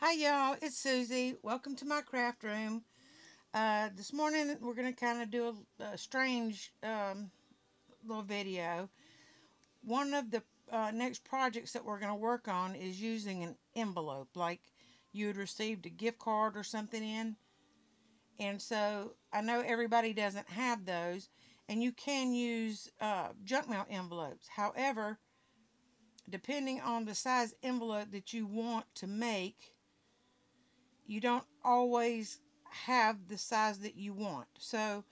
Hi y'all, it's Susie. Welcome to my craft room. This morning we're going to kind of do a strange little video. One of the next projects that we're going to work on is using an envelope, like you had received a gift card or something in. And so I know everybody doesn't have those, and you can use junk mail envelopes. However, depending on the size envelope that you want to make, you don't always have the size that you want. So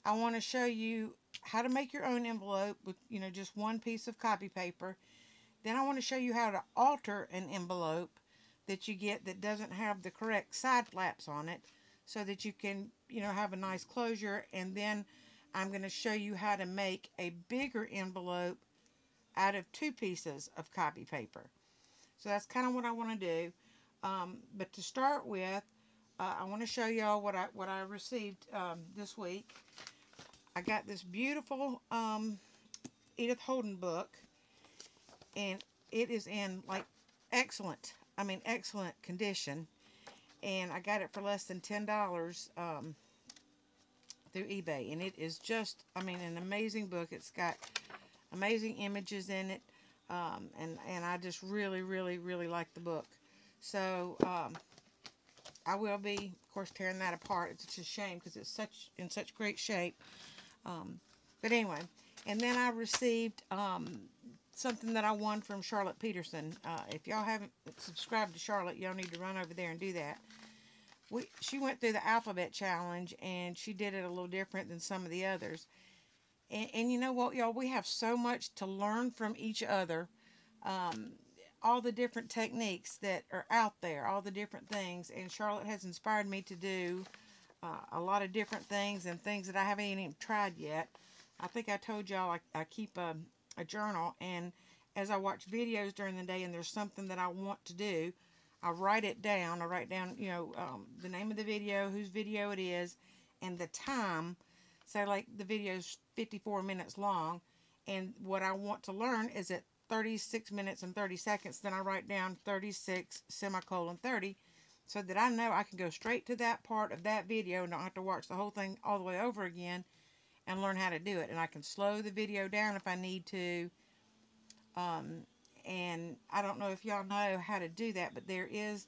I want to show you how to make your own envelope with, just one piece of copy paper. Then I want to show you how to alter an envelope that you get that doesn't have the correct side flaps on it so that you can, have a nice closure. And then I'm going to show you how to make a bigger envelope out of two pieces of copy paper. So that's kind of what I want to do. But to start with, I want to show y'all what I received this week. I got this beautiful Edith Holden book, and it is in like excellent condition. And I got it for less than $10 through eBay, and it is just, an amazing book. It's got amazing images in it, and I just really, really, really like the book. So I will be, of course, tearing that apart. It's just a shame because it's in such great shape. But anyway, and then I received something that I won from Charlotte Peterson. If y'all haven't subscribed to Charlotte, y'all need to run over there and do that. She went through the alphabet challenge, and she did it a little different than some of the others. And you know what, y'all? We have so much to learn from each other. All the different techniques that are out there, all the different things. And Charlotte has inspired me to do a lot of different things and things that I haven't even tried yet. I think I told y'all I keep a journal, and as I watch videos during the day and there's something that I want to do, I write it down. I write down, the name of the video, whose video it is, and the time. So, like, the video's 54 minutes long, and what I want to learn is at 36 minutes and 30 seconds. Then I write down 36 semicolon 30 so that I know I can go straight to that part of that video and don't have to watch the whole thing all the way over again and learn how to do it. And I can slow the video down if I need to. And I don't know if y'all know how to do that, but there is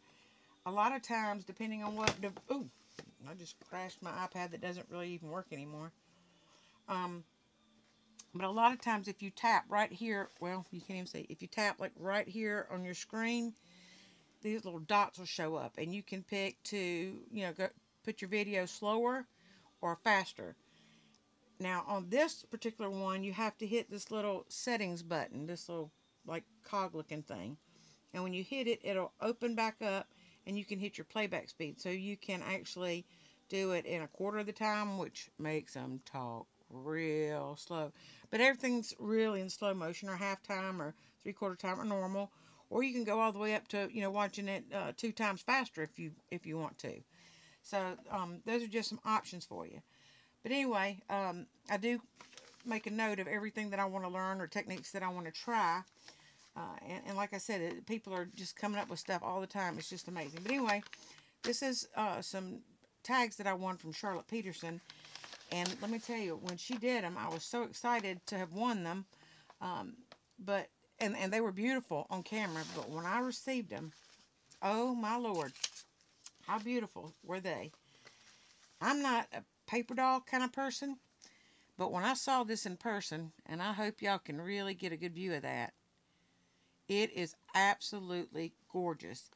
a lot of times, depending on what... Ooh, I just crashed my iPad that doesn't really even work anymore. But a lot of times if you tap right here, well, you can't even see. If you tap like right here on your screen, these little dots will show up. And you can pick to, go put your video slower or faster. Now, on this particular one, you have to hit this little settings button, this little, like, cog looking thing. And when you hit it, it'll open back up, and you can hit your playback speed. So you can actually do it in a quarter of the time, which makes them talk real slow. But everything's really in slow motion, or half time, or three-quarter time, or normal. Or you can go all the way up to, watching it 2 times faster if you want to. So those are just some options for you. But anyway, I do make a note of everything that I want to learn or techniques that I want to try. And like I said, people are just coming up with stuff all the time. It's just amazing. But anyway, this is some tags that I won from Charlotte Peterson. And let me tell you, when she did them, I was so excited to have won them. And they were beautiful on camera. But when I received them, oh my Lord, how beautiful were they? I'm not a paper doll kind of person, but when I saw this in person, and I hope y'all can really get a good view of that, it is absolutely gorgeous.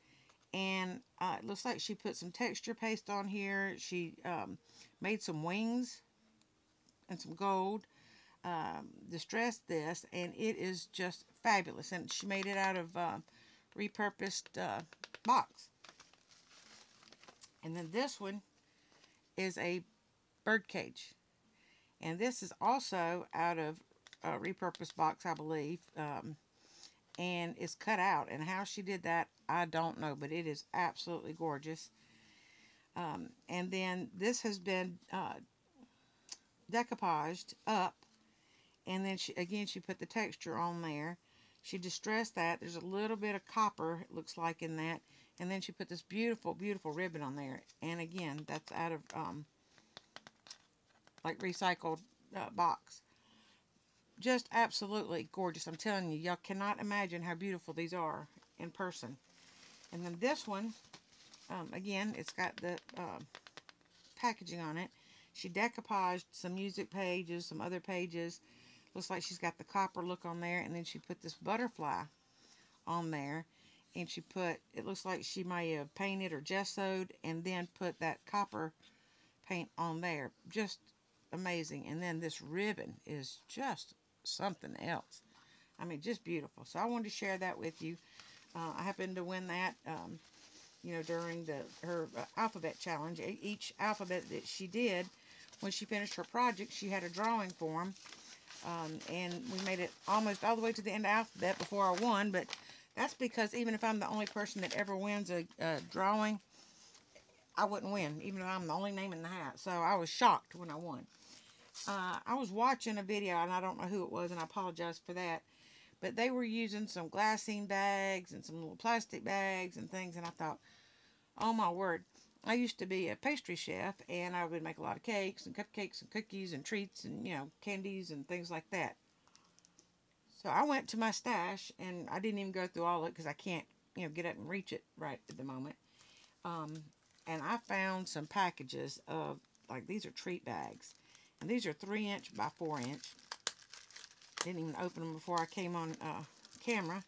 And it looks like she put some texture paste on here. She made some wings and some gold, distressed this, and it is just fabulous. And she made it out of repurposed box. And then this one is a bird cage, and this is also out of a repurposed box, I believe, and it's cut out. And how she did that, I don't know, but it is absolutely gorgeous. And then this has been decoupaged up, and then she put the texture on there. She distressed that. There's a little bit of copper, it looks like, in that. And then she put this beautiful, beautiful ribbon on there. And again, that's out of, like, recycled box. Just absolutely gorgeous. I'm telling you, y'all cannot imagine how beautiful these are in person. And then this one, again, it's got the packaging on it. She decoupaged some music pages, some other pages. Looks like she's got the copper look on there. And then she put this butterfly on there. And she put, it looks like she may have painted or gessoed and then put that copper paint on there. Just amazing. And then this ribbon is just something else. I mean, just beautiful. So I wanted to share that with you. I happened to win that, you know, during her alphabet challenge. Each alphabet that she did, when she finished her project, she had a drawing for them. And we made it almost all the way to the end of alphabet before I won. But that's because even if I'm the only person that ever wins a drawing, I wouldn't win, even if I'm the only name in the hat. So I was shocked when I won. I was watching a video, and I don't know who it was, and I apologize for that. But they were using some glassine bags and some little plastic bags and things, and I thought, oh my word. I used to be a pastry chef, and I would make a lot of cakes and cupcakes and cookies and treats and, you know, candies and things like that. So I went to my stash, and I didn't even go through all of it because I can't, you know, get up and reach it right at the moment. And I found some packages of, like, these are treat bags. And these are 3" by 4". Didn't even open them before I came on camera.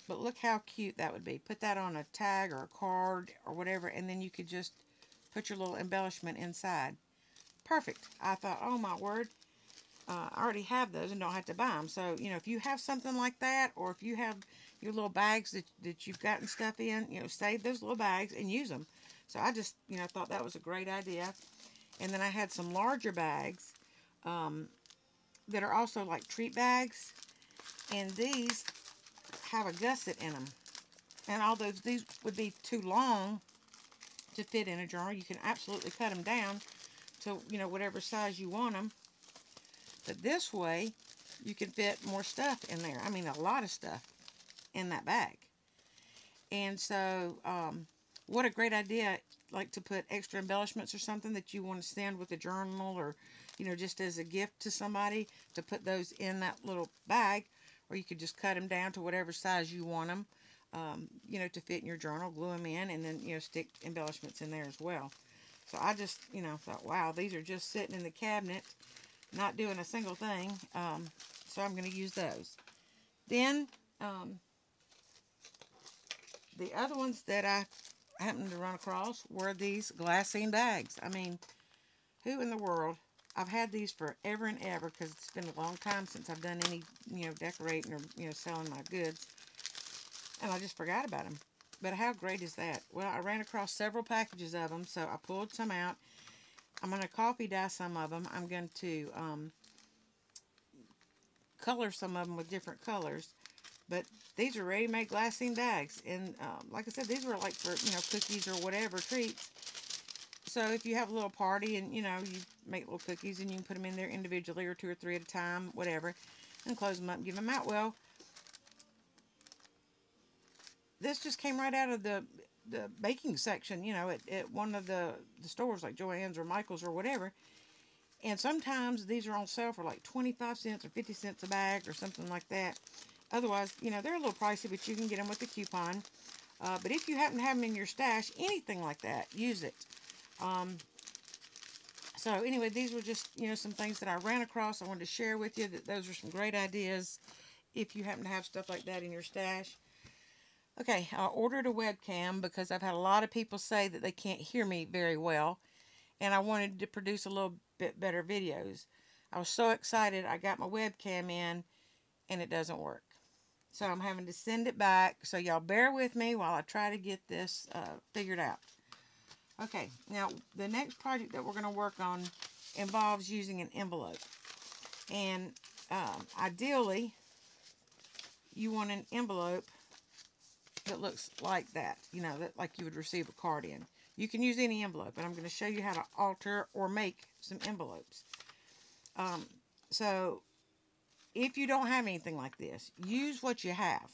But look how cute that would be. Put that on a tag or a card or whatever, and then you could just put your little embellishment inside. Perfect. I thought, oh my word. I already have those and don't have to buy them. So, you know, if you have something like that, or if you have your little bags that you've gotten stuff in, you know, save those little bags and use them. So I just, you know, thought that was a great idea. And then I had some larger bags that are also like treat bags. And these have a gusset in them. And although these would be too long to fit in a journal, you can absolutely cut them down to, you know, whatever size you want them. But this way, you can fit more stuff in there. I mean, a lot of stuff in that bag. And so, what a great idea, like to put extra embellishments or something that you want to send with a journal, or, you know, just as a gift to somebody, to put those in that little bag. Or you could just cut them down to whatever size you want them, you know, to fit in your journal, glue them in, and then, you know, stick embellishments in there as well. So I just, you know, thought, wow, these are just sitting in the cabinet, not doing a single thing. So I'm going to use those. Then, the other ones that I happened to run across were these glassine bags. I mean, who in the world? I've had these forever and ever because it's been a long time since I've done any, you know, decorating or, you know, selling my goods. And I just forgot about them. But how great is that? Well, I ran across several packages of them, so I pulled some out. I'm going to coffee dye some of them. I'm going to color some of them with different colors. But these are ready-made glassine bags. And like I said, these were like for, you know, cookies or whatever, treats. So if you have a little party and, you know, you make little cookies and you can put them in there individually or 2 or 3 at a time, whatever, and close them up and give them out. Well, this just came right out of the baking section, you know, at one of the stores like Joann's or Michael's or whatever. And sometimes these are on sale for like 25 cents or 50 cents a bag or something like that. Otherwise, you know, they're a little pricey, but you can get them with a coupon. But if you happen to have them in your stash, anything like that, use it. So anyway, these were just, you know, some things that I ran across. I wanted to share with you that those are some great ideas if you happen to have stuff like that in your stash. Okay, I ordered a webcam because I've had a lot of people say that they can't hear me very well, and I wanted to produce a little bit better videos. I was so excited I got my webcam in, and it doesn't work. So I'm having to send it back, so y'all bear with me while I try to get this figured out. Okay, now the next project that we're going to work on involves using an envelope. And ideally, you want an envelope that looks like that, you know, that like you would receive a card in. You can use any envelope, and I'm going to show you how to alter or make some envelopes. So if you don't have anything like this, use what you have.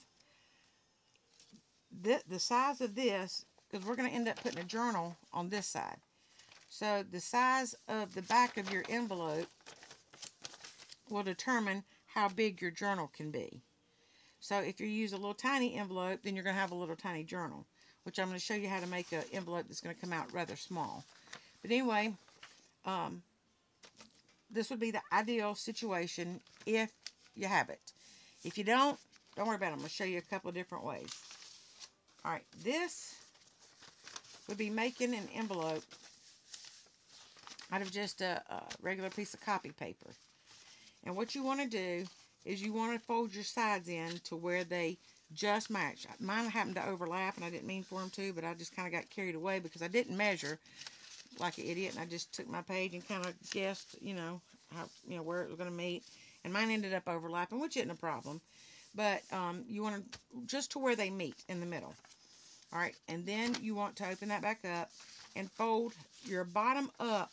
The size of this, because we're going to end up putting a journal on this side. So the size of the back of your envelope will determine how big your journal can be. So if you use a little tiny envelope, then you're going to have a little tiny journal, which I'm going to show you how to make an envelope that's going to come out rather small. But anyway, this would be the ideal situation if you have it. If you don't worry about it. I'm going to show you a couple of different ways. Alright, this would be making an envelope out of just a regular piece of copy paper. And what you want to do is you want to fold your sides in to where they just match. Mine happened to overlap, and I didn't mean for them to, but I just kind of got carried away because I didn't measure like an idiot, and I just took my page and kind of guessed, how, where it was going to meet, and mine ended up overlapping, which isn't a problem. But you want to just to where they meet in the middle. All right, and then you want to open that back up and fold your bottom up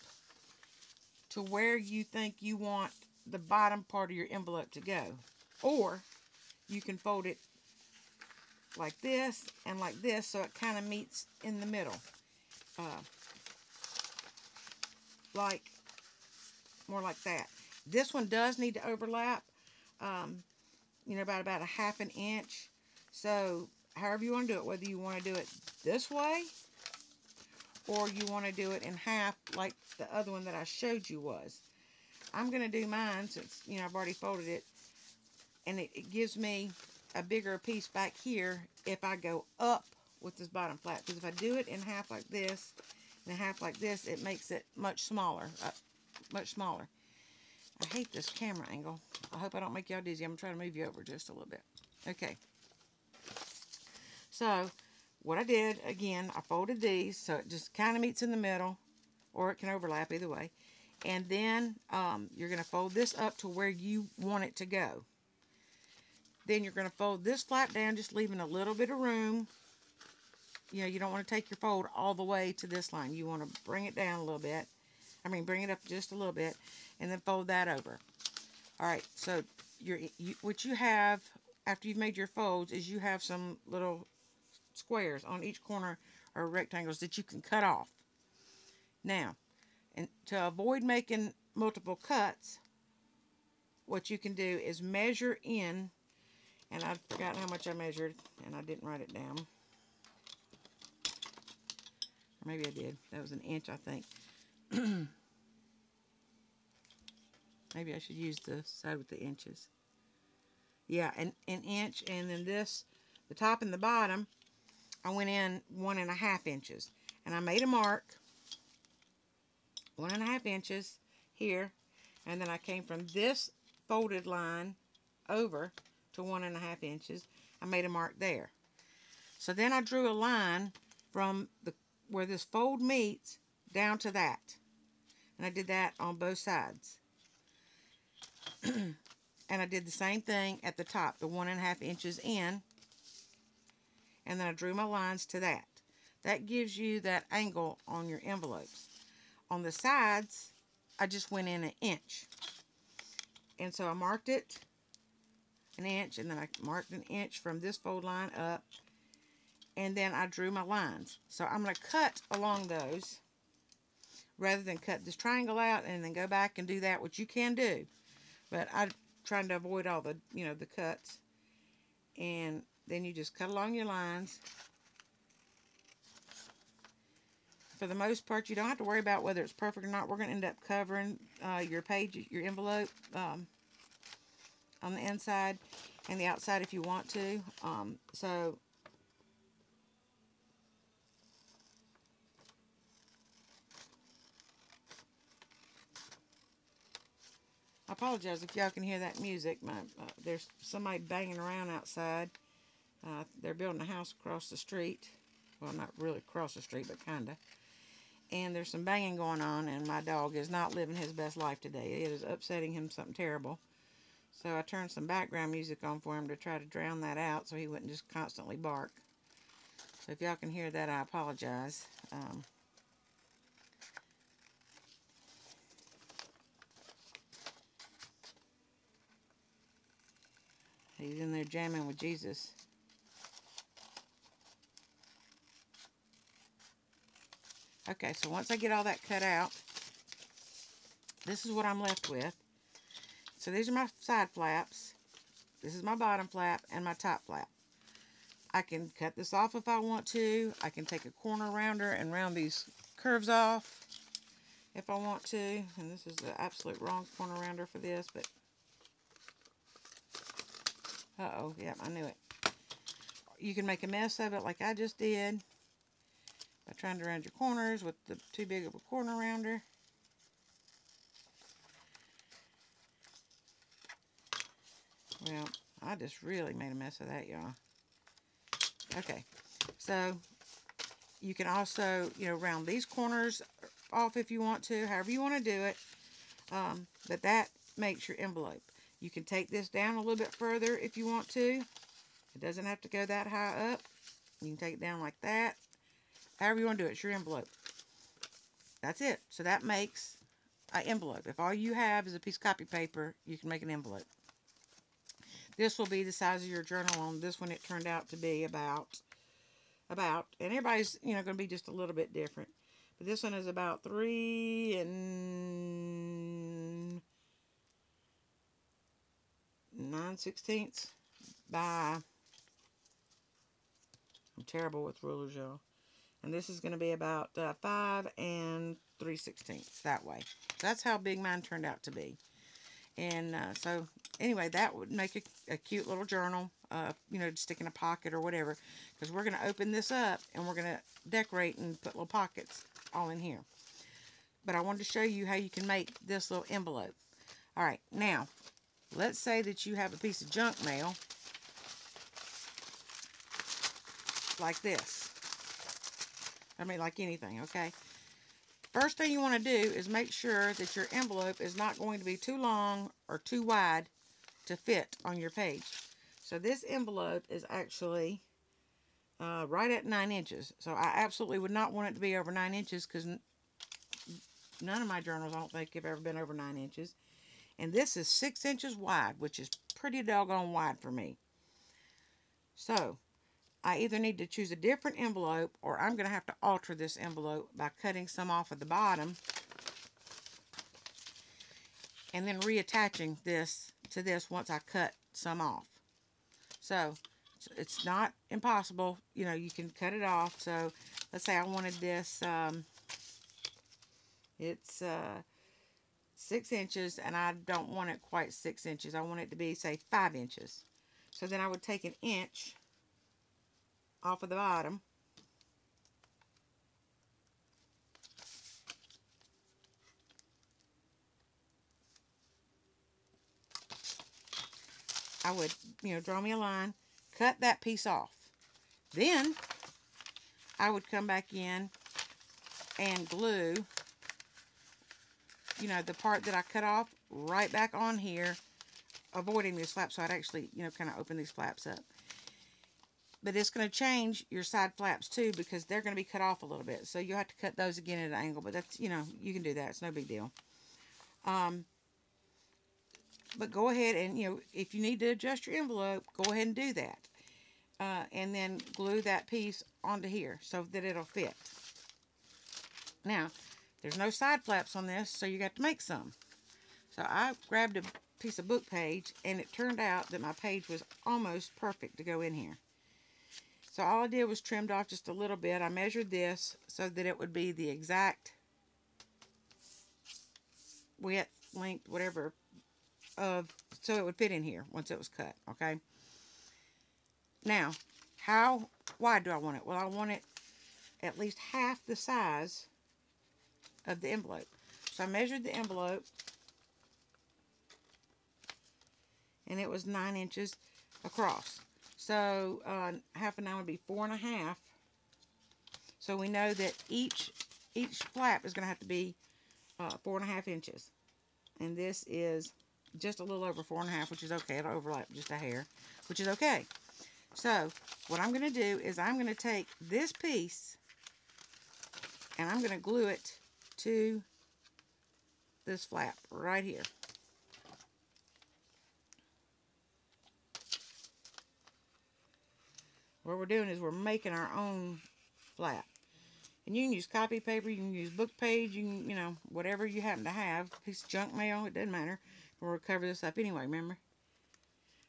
to where you think you want the bottom part of your envelope to go. Or you can fold it like this and like this, so it kind of meets in the middle. More like that. This one does need to overlap, about a half an inch. So however you want to do it, whether you want to do it this way or you want to do it in half like the other one that I showed you was. I'm going to do mine since, I've already folded it, and it gives me a bigger piece back here if I go up with this bottom flap. Because if I do it in half like this and half like this, it makes it much smaller. I hate this camera angle. I hope I don't make y'all dizzy. I'm going to try to move you over just a little bit. Okay. So, what I did, again, I folded these so it just kind of meets in the middle, or it can overlap either way. And then you're going to fold this up to where you want it to go. Then you're going to fold this flap down, just leaving a little bit of room. You don't want to take your fold all the way to this line. You want to bring it down a little bit. Bring it up just a little bit, and then fold that over. All right, so what you have after you've made your folds is you have some little squares on each corner, or rectangles, that you can cut off. Now, and to avoid making multiple cuts, what you can do is measure in, and I've forgotten how much I measured, and I didn't write it down. Or maybe I did. That was an inch, I think. Maybe I should use the side with the inches. Yeah, an inch, and then this, the top and the bottom, I went in 1.5 inches. And I made a mark, 1.5 inches here, and then I came from this folded line over to 1.5 inches. I made a mark there. So then I drew a line from where this fold meets down to that. And I did that on both sides. And I did the same thing at the top, the 1.5 inches in. And then I drew my lines to that. That gives you that angle on your envelopes. On the sides, I just went in 1 inch. And so I marked it 1 inch, and then I marked 1 inch from this fold line up. And then I drew my lines. So I'm going to cut along those rather than cut this triangle out and then go back and do that, which you can do. But I'm trying to avoid all the, the cuts. And then you just cut along your lines. For the most part, you don't have to worry about whether it's perfect or not. We're going to end up covering your page, your envelope on the inside and the outside if you want to. So I apologize if y'all can hear that music. There's somebody banging around outside. They're building a house across the street. Well, not really across the street, but kind of. And there's some banging going on, and my dog is not living his best life today. It is upsetting him something terrible. So I turned some background music on for him to try to drown that out so he wouldn't just constantly bark. So if y'all can hear that, I apologize. He's in there jamming with Jesus. Okay, so once I get all that cut out, this is what I'm left with. So these are my side flaps. This is my bottom flap and my top flap. I can cut this off if I want to. I can take a corner rounder and round these curves off if I want to. And this is the absolute wrong corner rounder for this, but uh-oh, yep, I knew it. You can make a mess of it like I just did by trying to round your corners with the too big of a corner rounder. Well, I just really made a mess of that, y'all. Okay, so you can also, round these corners off if you want to, however you want to do it. But that makes your envelope. You can take this down a little bit further if you want to. It doesn't have to go that high up. You can take it down like that. However you want to do it, it's your envelope. That's it. So that makes an envelope. If all you have is a piece of copy paper, you can make an envelope. This will be the size of your journal. On this one, it turned out to be about, and everybody's, going to be just a little bit different. But this one is about 3 9/16 by, I'm terrible with rulers, y'all. And this is going to be about 5 3/16 that way. That's how big mine turned out to be. And so anyway, that would make a cute little journal, to stick in a pocket or whatever. Because we're going to open this up and we're going to decorate and put little pockets all in here. But I wanted to show you how you can make this little envelope. All right, now, let's say that you have a piece of junk mail like this. I mean, like anything, okay? First thing you want to do is make sure that your envelope is not going to be too long or too wide to fit on your page. So this envelope is actually right at 9 inches. So I absolutely would not want it to be over 9 inches because none of my journals, I don't think, have ever been over 9 inches. And this is 6 inches wide, which is pretty doggone wide for me. So I either need to choose a different envelope, or I'm going to have to alter this envelope by cutting some off at the bottom and then reattaching this to this once I cut some off. So it's not impossible. You can cut it off. So let's say I wanted this, it's 6 inches, and I don't want it quite 6 inches. I want it to be, say, 5 inches. So then I would take an inch off of the bottom, I would, draw me a line, cut that piece off. Then I would come back in and glue, the part that I cut off right back on here, avoiding these flaps. So I'd actually, kind of open these flaps up. But it's going to change your side flaps too, because they're going to be cut off a little bit. So you'll have to cut those again at an angle. But that's, you can do that. It's no big deal. But go ahead and, if you need to adjust your envelope, go ahead and do that. And then glue that piece onto here so that it'll fit. Now, there's no side flaps on this, so you got to make some. So I grabbed a piece of book page, and it turned out that my page was almost perfect to go in here. So all I did was trimmed off just a little bit. I measured this so that it would be the exact width, length, whatever, so it would fit in here once it was cut, okay? Now, how wide do I want it? Well, I want it at least half the size of the envelope. So I measured the envelope, and it was 9 inches across. So half an hour would be 4.5. So we know that each flap is going to have to be 4.5 inches. And this is just a little over 4.5, which is okay. It'll overlap just a hair, which is okay. So what I'm going to do is I'm going to take this piece and I'm going to glue it to this flap right here. What we're doing is we're making our own flap. And you can use copy paper, you can use book page, you can, you know, whatever you happen to have. Piece of junk mail, it doesn't matter. We'll cover this up anyway, remember?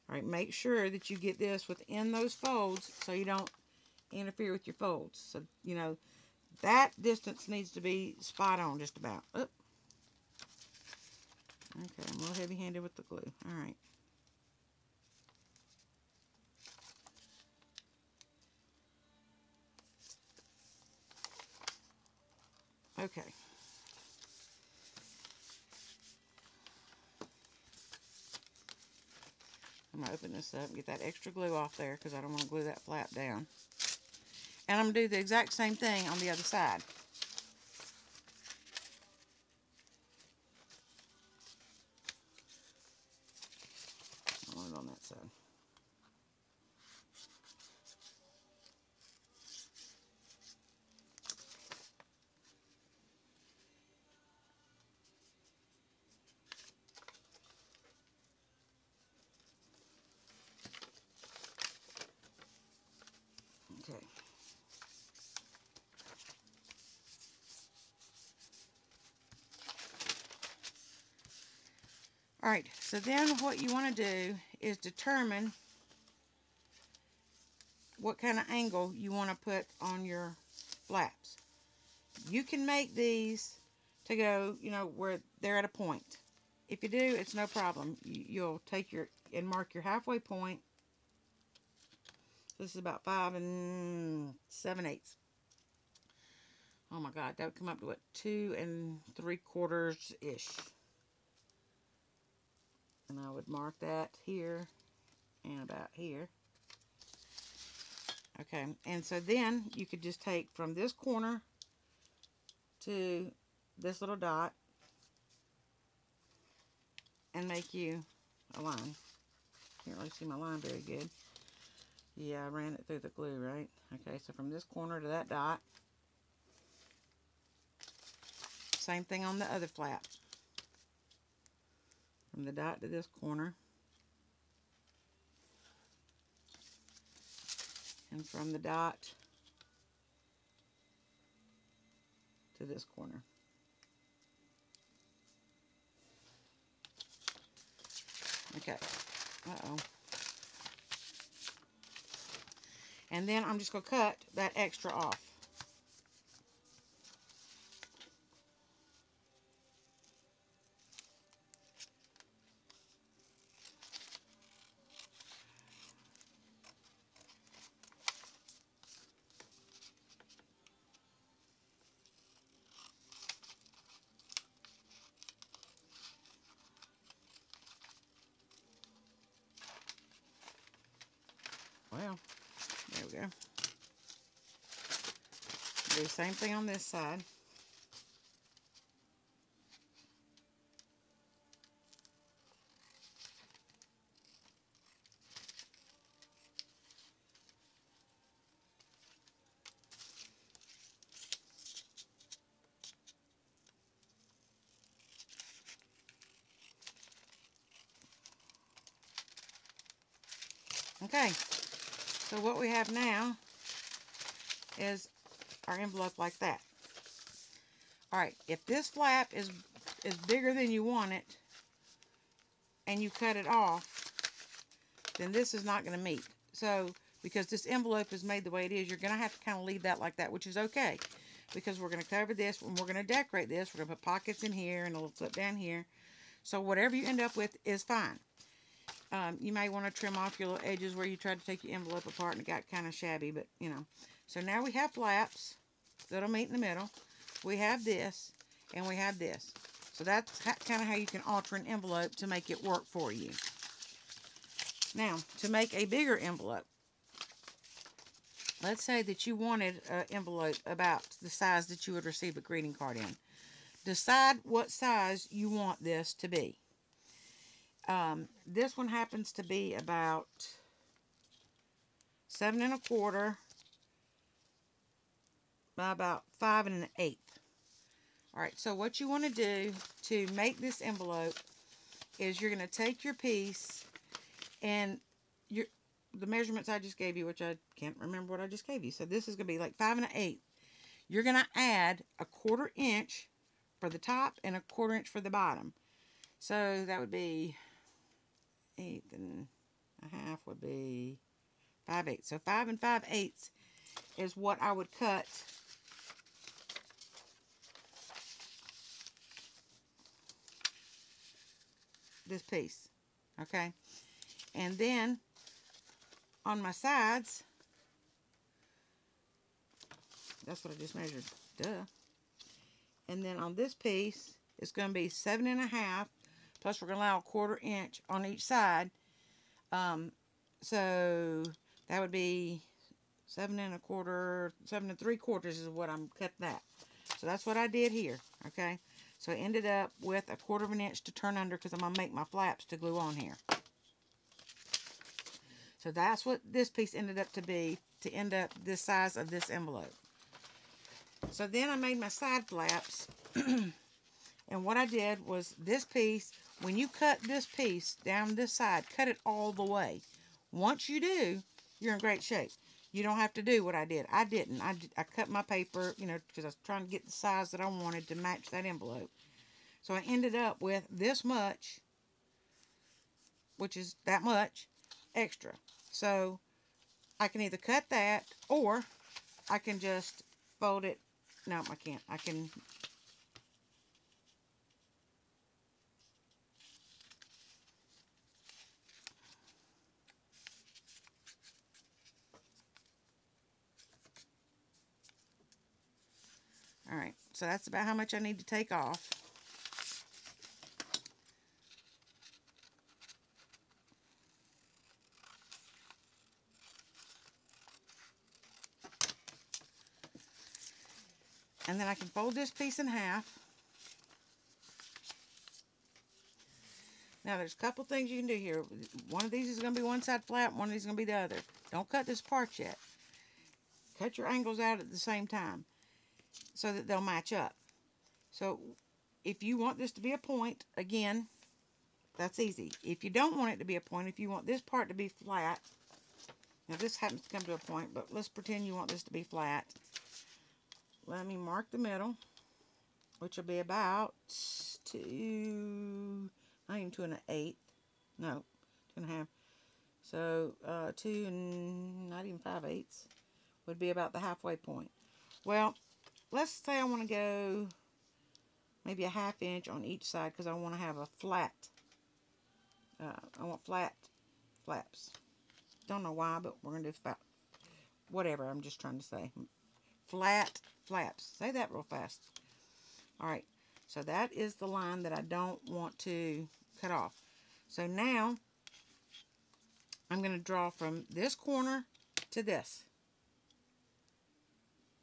Alright, make sure that you get this within those folds so you don't interfere with your folds. So, you know, that distance needs to be spot on just about. Oop. Okay, I'm a little heavy-handed with the glue. Alright. Okay. I'm going to open this up and get that extra glue off there because I don't want to glue that flap down. And I'm going to do the exact same thing on the other side. I want it on that side. Okay. Alright, so then what you want to do is determine what kind of angle you want to put on your flaps. You can make these to go, you know, where they're at a point. If you do, it's no problem. You'll take your, and mark your halfway point. This is about 5 7/8. Oh my God, that would come up to what, 2 3/4-ish. And I would mark that here and about here. Okay, and so then you could just take from this corner to this little dot and make you a line. Can't really see my line very good. Yeah, I ran it through the glue, right? Okay, so from this corner to that dot. Same thing on the other flap. From the dot to this corner. And from the dot to this corner. Okay. Uh-oh. And then I'm just going to cut that extra off. Well, there we go. Do the same thing on this side. Okay, so what we have now is our envelope like that. Alright, if this flap is bigger than you want it, and you cut it off, then this is not going to meet. So, because this envelope is made the way it is, you're going to have to kind of leave that like that, which is okay. Because we're going to cover this, and we're going to decorate this. We're going to put pockets in here, and a little flip down here. So, whatever you end up with is fine. You may want to trim off your little edges where you tried to take your envelope apart and it got kind of shabby, but, you know. So, now we have flaps that'll meet in the middle. We have this, and we have this. So, that's kind of how you can alter an envelope to make it work for you. Now, to make a bigger envelope, let's say that you wanted an envelope about the size that you would receive a greeting card in. Decide what size you want this to be. This one happens to be about 7 1/4 by about 5 1/8. Alright, so what you want to do to make this envelope is you're going to take your piece and the measurements I just gave you, which I can't remember what I just gave you. So this is going to be like 5 1/8. You're going to add a 1/4 inch for the top and a 1/4 inch for the bottom. So that would be 8 1/2 would be 5/8. So 5 5/8 is what I would cut this piece. Okay. And then on my sides, that's what I just measured. Duh. And then on this piece, it's going to be 7 1/2. Plus, we're going to allow a 1/4 inch on each side. So that would be 7 1/4, 7 3/4 is what I'm cutting that. So that's what I did here. Okay. So I ended up with a 1/4 inch to turn under because I'm going to make my flaps to glue on here. So that's what this piece ended up to be, to end up this size of this envelope. So then I made my side flaps. And what I did was this piece, when you cut this piece down this side, cut it all the way. Once you do, you're in great shape. You don't have to do what I did. I didn't. I cut my paper, you know, because I was trying to get the size that I wanted to match that envelope. So I ended up with this much, which is that much extra. So I can either cut that, or I can just fold it. No, I can't. I can... Alright, so that's about how much I need to take off. And then I can fold this piece in half. Now there's a couple things you can do here. One of these is going to be one side flap, one of these is going to be the other. Don't cut this part yet. Cut your angles out at the same time so that they'll match up. So if you want this to be a point, again, that's easy. If you don't want it to be a point, if you want this part to be flat, now this happens to come to a point, but let's pretend you want this to be flat. Let me mark the middle, which will be about 2, not even 2 1/8, no, 2 1/2. So 2 and not even 5/8 would be about the halfway point. Well, let's say I want to go maybe a 1/2 inch on each side because I want to have a flat. I want flat flaps. Don't know why, but we're going to do flat. Whatever, I'm just trying to say. Flat flaps. Say that real fast. Alright, so that is the line that I don't want to cut off. So now, I'm going to draw from this corner to this.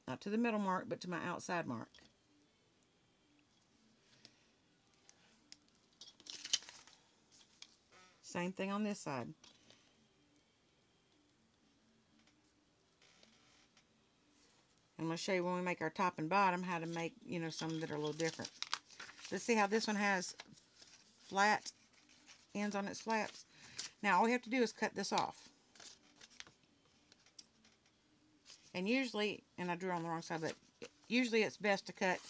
Not to the middle mark, but to my outside mark. Same thing on this side. I'm going to show you when we make our top and bottom how to make, you know, some that are a little different. Let's see how this one has flat ends on its flaps. Now all we have to do is cut this off. And usually, and I drew on the wrong side, but usually it's best to cut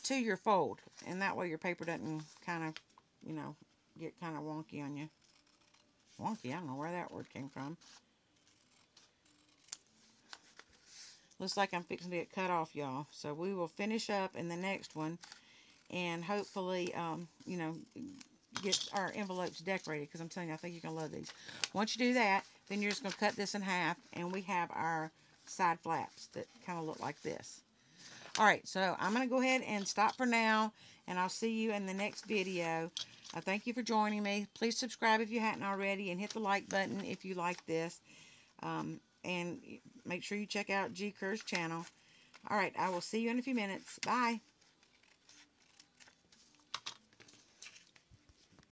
to your fold. And that way your paper doesn't kind of, you know, get kind of wonky on you. Wonky, I don't know where that word came from. Looks like I'm fixing to get cut off, y'all. So we will finish up in the next one. And hopefully, you know, get our envelopes decorated. Because I'm telling you, I think you're going to love these. Once you do that, then you're just going to cut this in half. And we have our side flaps that kind of look like this. Alright, so I'm going to go ahead and stop for now. And I'll see you in the next video. Thank you for joining me. Please subscribe if you hadn't already. And hit the like button if you like this. And make sure you check out Gi Kerr's channel. Alright, I will see you in a few minutes. Bye.